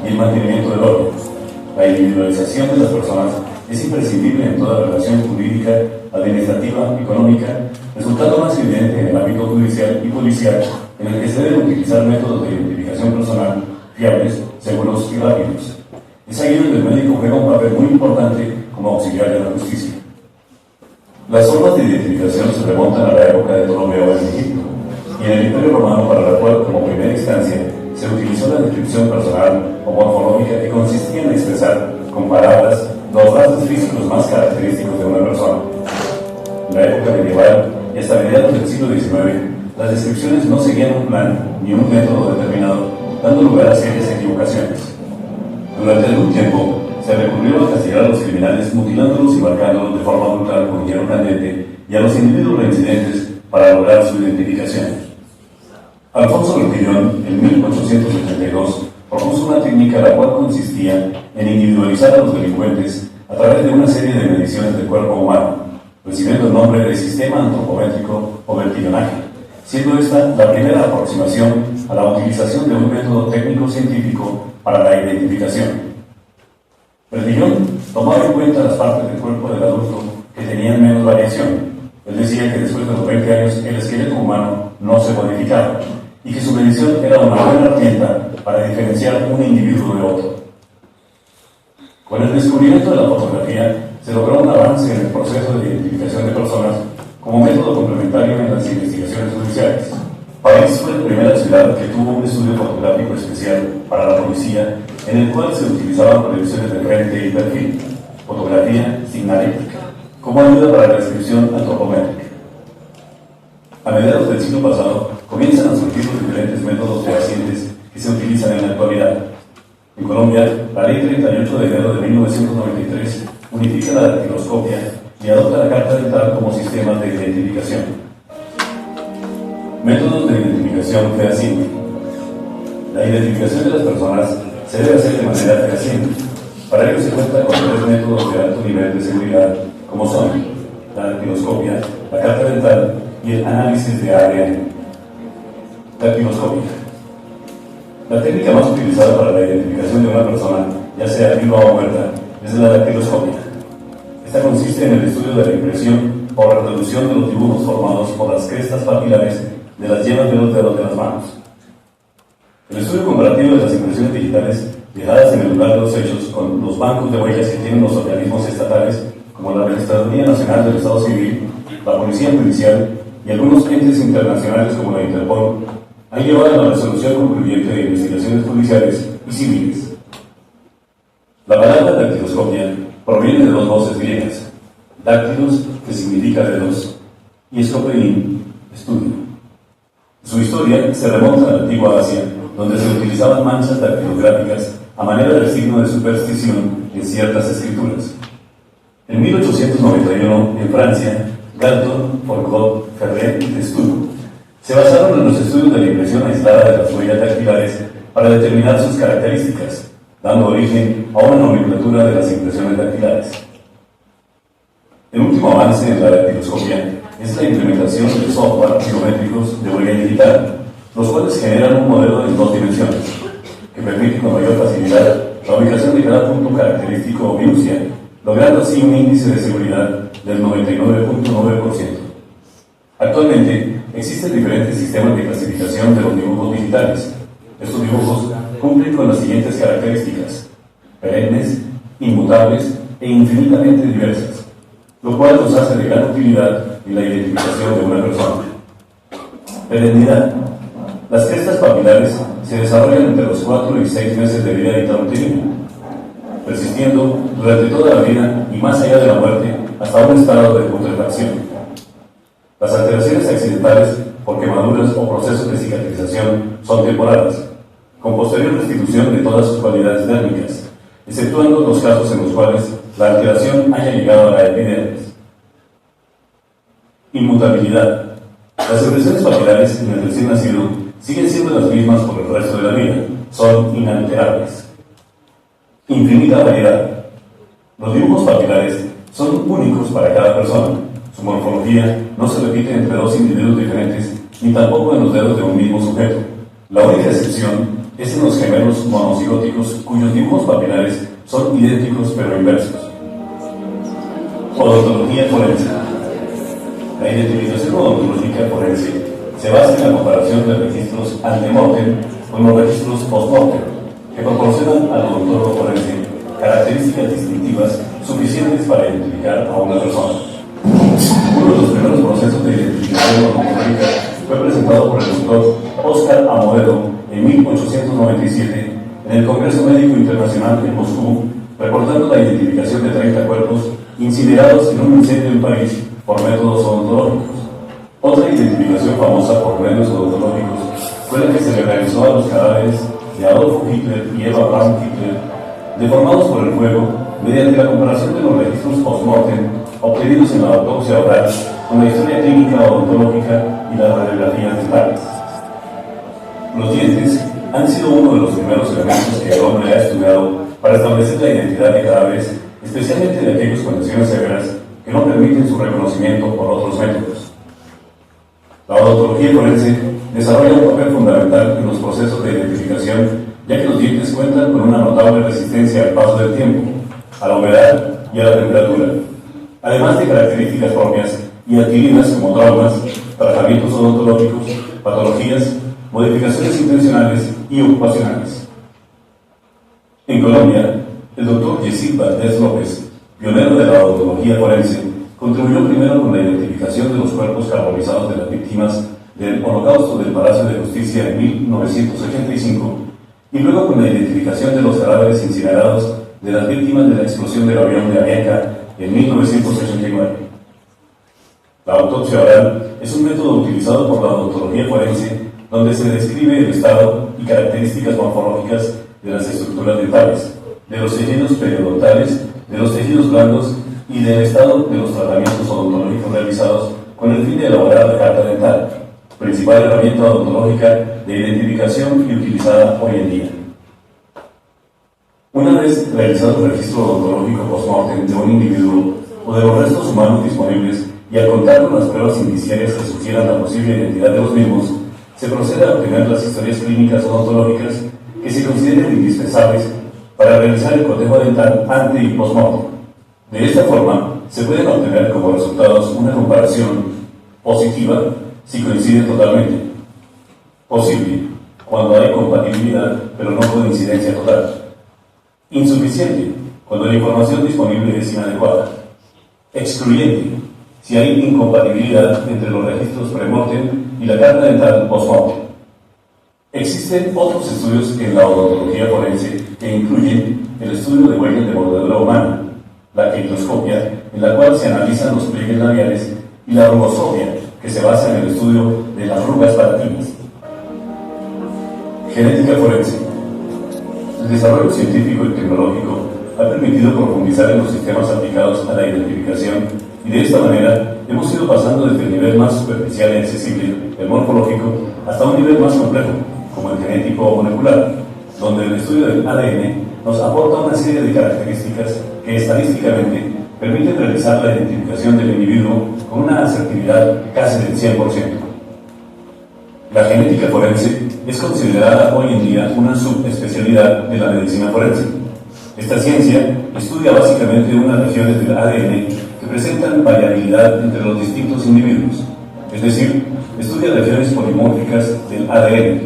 y el mantenimiento del orden. La individualización de las personas es imprescindible en toda relación jurídica, administrativa, económica, resultando más evidente en el ámbito judicial y policial, en el que se deben utilizar métodos de identificación personal fiables, seguros y rápidos. Es ahí donde el médico juega un papel muy importante como auxiliar de la justicia. Las formas de identificación se remontan a la época de Ptolomeo en Egipto, y en el Imperio Romano, para la cual, como primera instancia, se utilizó la descripción personal o morfológica, que consistía en expresar con palabras los rasgos físicos más característicos de una persona. En la época medieval y hasta mediados del siglo XIX, las descripciones no seguían un plan ni un método determinado, dando lugar a serias equivocaciones. Durante algún tiempo, se recurrió a castigar a los criminales mutilándolos y marcándolos de forma brutal con hierro candente y a los individuos reincidentes para lograr su identificación. Alfonso Longillón, en 1882, propuso una técnica la cual consistía en individualizar a los delincuentes a través de una serie de mediciones del cuerpo humano, recibiendo el nombre de sistema antropométrico o vertigionaje, siendo esta la primera aproximación a la utilización de un método técnico-científico para la identificación. Vertigón tomaba en cuenta las partes del cuerpo del adulto que tenían menos variación. Él decía que después de los 20 años el esqueleto humano no se modificaba y que su medición era una buena herramienta para diferenciar un individuo de otro. Con el descubrimiento de la fotografía se logró un avance en el proceso de identificación de personas como método complementario en las investigaciones judiciales. París fue la primera ciudad que tuvo un estudio fotográfico especial para la policía, en el cual se utilizaban proyecciones de frente y perfil, fotografía signalética, como ayuda para la descripción antropométrica. A mediados del siglo pasado, comienzan a surgir los diferentes métodos fehacientes que se utilizan en la actualidad. En Colombia, la Ley 38 de enero de 1993 unifica la dactiloscopia y adopta la carta dental como sistema de identificación. Métodos de identificación fehaciente. La identificación de las personas se debe hacer de manera fehaciente. Para ello se cuenta con 3 métodos de alto nivel de seguridad, como son la dactiloscopia, la carta dental y el análisis de ADN. Dactiloscopia. La técnica más utilizada para la identificación de una persona, ya sea viva o muerta, es la dactiloscopia. Esta consiste en el estudio de la impresión o reproducción de los dibujos formados por las crestas papilares de las yemas de los dedos de las manos. El estudio comparativo de las impresiones digitales dejadas en el lugar de los hechos con los bancos de huellas que tienen los organismos estatales, como la Registraduría Nacional del Estado Civil, la Policía Judicial y algunos entes internacionales como la Interpol, han llevado a la resolución concluyente de investigaciones judiciales y civiles. La palabra dactiloscopia proviene de 2 voces griegas: dactilos, que significa dedos, y escopein, estudio. Su historia se remonta a la antigua Asia, donde se utilizaban manchas dactilográficas a manera de signo de superstición en ciertas escrituras. En 1891, en Francia, Galton, Forgot, Ferret y Testu se basaron en los estudios de la impresión aislada de las huellas dactilares para determinar sus características, dando origen a una nomenclatura de las impresiones dactilares. El último avance en la dactiloscopia es la implementación de software biométricos de huella digital, los cuales generan un modelo en 2 dimensiones, que permite con mayor facilidad la ubicación de cada punto característico o minucia, logrando así un índice de seguridad del 99.9%. Actualmente existen diferentes sistemas de clasificación de los dibujos digitales. Estos dibujos cumplen con las siguientes características: perennes, inmutables e infinitamente diversas, lo cual los hace de gran utilidad en la identificación de una persona. Perennidad. Las crestas papilares se desarrollan entre los 4 y 6 meses de vida intrauterina, persistiendo durante toda la vida y más allá de la muerte hasta un estado de putrefacción. Las alteraciones accidentales por quemaduras o procesos de cicatrización son temporales, con posterior restitución de todas sus cualidades térmicas, exceptuando los casos en los cuales la alteración haya llegado a la epidermis. Inmutabilidad. Las impresiones papilares en el recién nacido siguen siendo las mismas por el resto de la vida, son inalterables. Infinita variedad. Los dibujos papilares son únicos para cada persona. Su morfología no se repite entre 2 individuos diferentes, ni tampoco en los dedos de un mismo sujeto. La única excepción es en los gemelos monocigóticos cuyos dibujos papilares son idénticos pero inversos. Odontología forense. La identificación odontológica forense se basa en la comparación de registros ante-mortem con los registros post-mortem, que proporcionan al odontólogo forense características distintivas suficientes para identificar a una persona. Uno de los primeros procesos de identificación odontológica fue presentado por el doctor Oscar Amoedo en 1897 en el Congreso Médico Internacional en Moscú, reportando la identificación de 30 cuerpos incinerados en un incendio en París por métodos odontológicos. Otra identificación famosa por medios odontológicos fue la que se le realizó a los cadáveres de Adolfo Hitler y Eva Braun Hitler, deformados por el fuego, mediante la comparación de los registros post-mortem obtenidos en la autopsia oral con la historia clínica odontológica y las radiografías dentales. Los dientes han sido uno de los primeros elementos que el hombre ha estudiado para establecer la identidad de cadáveres, especialmente de aquellos con lesiones severas que no permiten su reconocimiento por otros métodos. La odontología forense desarrolla un papel fundamental en los procesos de identificación, ya que los dientes cuentan con una notable resistencia al paso del tiempo, a la humedad y a la temperatura, además de características propias y adquiridas como traumas, tratamientos odontológicos, patologías, modificaciones intencionales y ocupacionales. En Colombia, el doctor Yesid Valdés López, pionero de la odontología forense, contribuyó primero con la identificación de los cuerpos carbonizados de las víctimas del Holocausto del Palacio de Justicia en 1985 y luego con la identificación de los cadáveres incinerados de las víctimas de la explosión del avión de Avianca en 1989. La autopsia oral es un método utilizado por la odontología forense donde se describe el estado y características morfológicas de las estructuras dentales, de los tejidos periodontales, de los tejidos blandos y del estado de los tratamientos odontológicos realizados con el fin de elaborar la carta dental, principal herramienta odontológica de identificación y utilizada hoy en día. Una vez realizado el registro odontológico post-mortem de un individuo o de los restos humanos disponibles y al contar con las pruebas indiciarias que sugieran la posible identidad de los mismos, se procede a obtener las historias clínicas odontológicas que se consideren indispensables para realizar el cotejo dental ante y post-mortem. De esta forma, se pueden obtener como resultados una comparación positiva si coincide totalmente, posible cuando hay compatibilidad pero no coincidencia total, insuficiente cuando la información disponible es inadecuada, excluyente si hay incompatibilidad entre los registros premortem y la carta dental post-mortem. Existen otros estudios en la odontología forense que incluyen el estudio de huellas de mordedura humana, la queitoscopia, en la cual se analizan los pliegues labiales, y la rugoscopia, que se basa en el estudio de las arrugas palatinas. Genética forense. El desarrollo científico y tecnológico ha permitido profundizar en los sistemas aplicados a la identificación y de esta manera hemos ido pasando desde el nivel más superficial y accesible, el morfológico, hasta un nivel más complejo, como el genético o molecular, donde el estudio del ADN nos aporta una serie de características que estadísticamente permiten realizar la identificación del individuo con una asertividad casi del 100%. La genética forense es considerada hoy en día una subespecialidad de la medicina forense. Esta ciencia estudia básicamente unas regiones del ADN que presentan variabilidad entre los distintos individuos, es decir, estudia regiones polimórficas del ADN.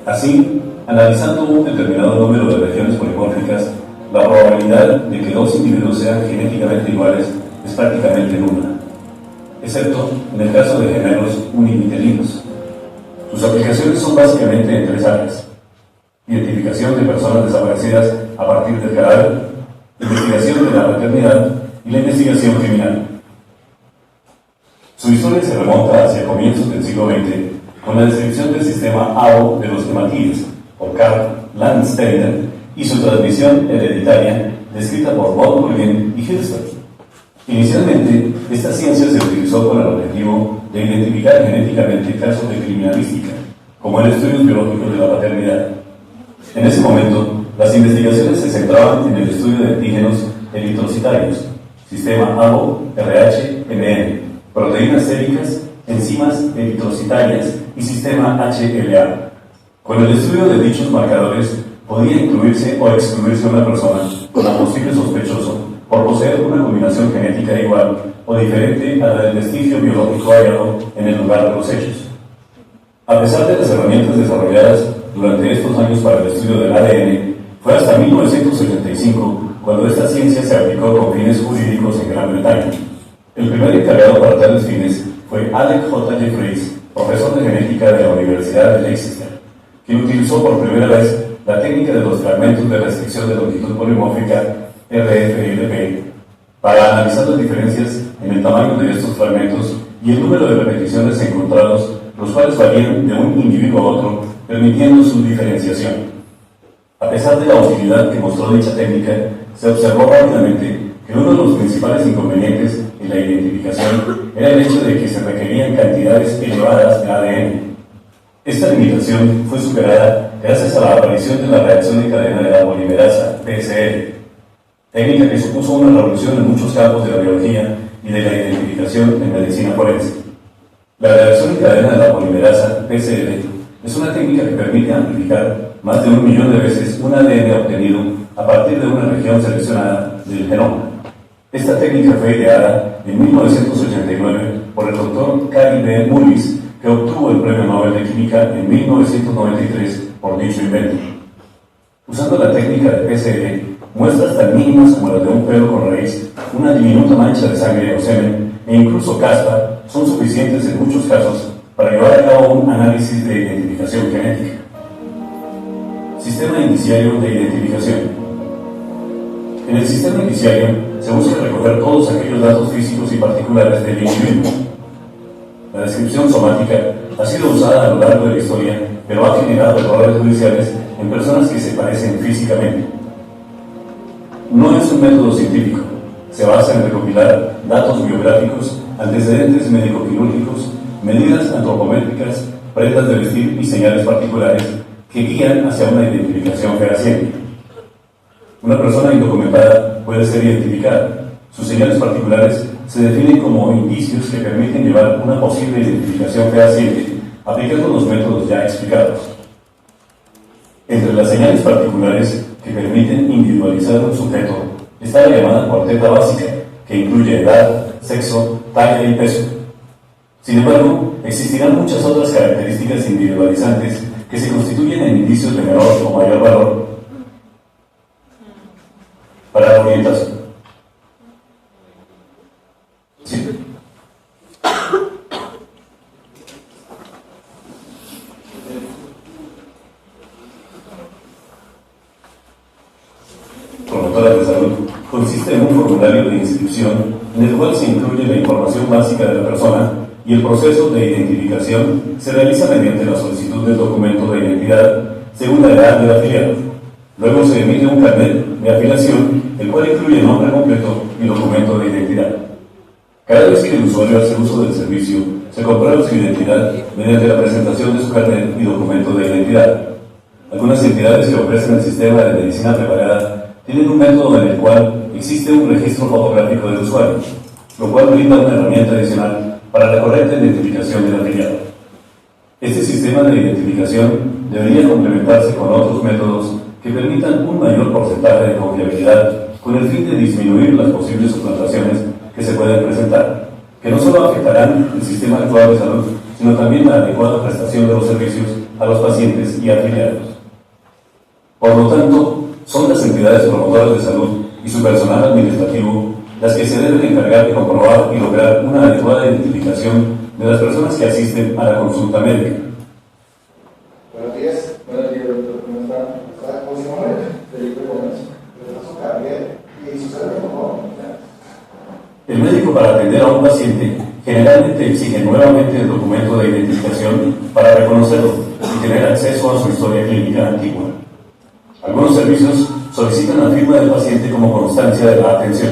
Así, analizando un determinado número de regiones polimórficas, la probabilidad de que dos individuos sean genéticamente iguales es prácticamente nula, excepto en el caso de gemelos univitelinos. Sus aplicaciones son básicamente en tres áreas: identificación de personas desaparecidas a partir del cadáver, investigación de la paternidad y la investigación criminal. Su historia se remonta hacia comienzos del siglo XX con la descripción del sistema AO de los hematíes por Karl Landsteiner y su transmisión hereditaria descrita por von Röntgen y Hirschfeld. Inicialmente, esta ciencia se utilizó con el objetivo de identificar genéticamente casos de criminalística, como el estudio biológico de la paternidad. En ese momento, las investigaciones se centraban en el estudio de antígenos eritrocitarios, sistema ABO, RH, MN, proteínas séricas, enzimas eritrocitarias y sistema HLA, Con el estudio de dichos marcadores, podía incluirse o excluirse una persona como posible sospechoso por poseer una combinación genética igual o diferente a la del vestigio biológico hallado en el lugar de los hechos. A pesar de las herramientas desarrolladas durante estos años para el estudio del ADN, fue hasta 1985 cuando esta ciencia se aplicó con fines jurídicos en Gran Bretaña. El primer encargado para tales fines fue Alec J. Jeffreys, profesor de genética de la Universidad de Leicester, quien utilizó por primera vez la técnica de los fragmentos de restricción de longitud polimórfica RFLP para analizar las diferencias en el tamaño de estos fragmentos y el número de repeticiones encontrados, los cuales varían de un individuo a otro, permitiendo su diferenciación. A pesar de la utilidad que mostró dicha técnica, se observó rápidamente que uno de los principales inconvenientes en la identificación era el hecho de que se requerían cantidades elevadas de ADN. Esta limitación fue superada gracias a la aparición de la reacción en cadena de la polimerasa, PCR, técnica que supuso una revolución en muchos campos de la biología y de la identificación en medicina forense. La reacción en cadena de la polimerasa, PCR, es una técnica que permite amplificar más de 1 millón de veces un ADN obtenido a partir de una región seleccionada del genoma. Esta técnica fue ideada en 1989 por el doctor Cary B. Mullis, que obtuvo el Premio Nobel de Química en 1993 por dicho invento. Usando la técnica de PCR, muestras tan mínimas como las de un pelo con raíz, una diminuta mancha de sangre o semen, e incluso caspa, son suficientes en muchos casos para llevar a cabo un análisis de identificación genética. Sistema indiciario de identificación. En el sistema indiciario se busca recoger todos aquellos datos físicos y particulares del individuo. La descripción somática ha sido usada a lo largo de la historia, pero ha generado errores judiciales en personas que se parecen físicamente. No es un método científico, se basa en recopilar datos biográficos, antecedentes médico-quirúrgicos, medidas antropométricas, prendas de vestir y señales particulares que guían hacia una identificación fehaciente. Una persona indocumentada puede ser identificada. Sus señales particulares se definen como indicios que permiten llevar una posible identificación fehaciente aplicando los métodos ya explicados. Entre las señales particulares que permiten individualizar un sujeto está la llamada cuarteta básica, que incluye edad, sexo, talla y peso. Sin embargo, existirán muchas otras características individualizantes que se constituyen en indicios de menor o mayor valor para la orientación. ¿Sí? Promotoras de salud consiste en un formulario de inscripción en el cual se incluye la información básica de la persona y el proceso de identificación se realiza mediante la solicitud del documento de identidad según la edad del afiliado. Luego se emite un carnet de afiliación, el cual incluye nombre completo y documento de identidad. Cada vez que el usuario hace uso del servicio, se comprueba su identidad mediante la presentación de su carnet y documento de identidad. Algunas entidades que ofrecen el sistema de medicina preparada tienen un método en el cual existe un registro fotográfico del usuario, lo cual brinda una herramienta adicional para la correcta identificación del afiliado. Este sistema de identificación debería complementarse con otros métodos que permitan un mayor porcentaje de confiabilidad con el fin de disminuir las posibles suplantaciones que se pueden presentar, que no solo afectarán el sistema actual de salud, sino también la adecuada prestación de los servicios a los pacientes y afiliados. Por lo tanto, son las entidades promotoras de salud y su personal administrativo las que se deben encargar de comprobar y lograr una adecuada identificación de las personas que asisten a la consulta médica. Buenos días. Buenos días, doctor. ¿Cómo está? ¿Cómo se llama? Felipe Gómez. ¿Y su salud, por favor? El médico, para atender a un paciente, generalmente exige nuevamente el documento de identificación para reconocerlo y tener acceso a su historia clínica antigua. Algunos servicios solicitan la firma del paciente como constancia de la atención.